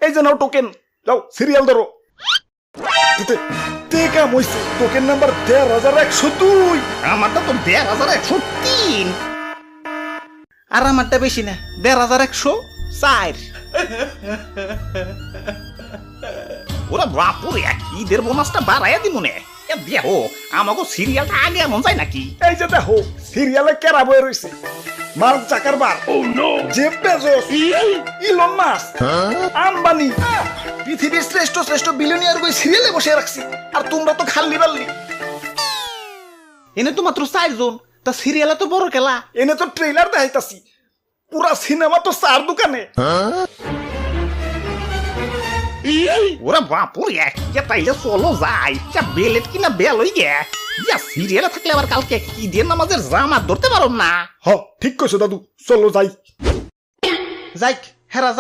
এই যে নাও টোকেন, যাও সিরিয়াল ধরো। টেকা মইছে, টোকেন নাম্বার ১৩,১০২। আমারটা তো ১৩,১০৩। আর আমারটা বেশি না, ১৩,১০৪। ওরা বাপুরে, ঈদের বোনাসটা বাড়াইয়া দিব নে। দেখো আমাকে সিরিয়ালটা আগে এমন যায় নাকি? এই যে দেখো সিরিয়ালে কেরা বয়ে রয়েছে, mark Zuckerberg, Jeff Bezos, Elon Musk, Ambani. পৃথিবীর শ্রেষ্ঠ শ্রেষ্ঠ বিলিয়নিয়ার বই সিরিয়ালে বসে রাখছি, আর তোমরা তো খাল্লি বাল্লি। এনে তো মাত্র ৪ জন, তা সিরিয়ালে তো বড় খেলা। এনে তো ট্রেলার দেখাইতাছি, পুরা সিনেমা তো ৪ দোকানে। ওরা বাপুরে, তাইলে চলো যাই। বেলেট কিনা বেল হই গে। সিরিয়ালে থাকলে আবার কালকে ঈদের নামাজের জামাত ধরতে পারো না। হ ঠিক কইছো দাদু, চলো যাই। যাই হেরা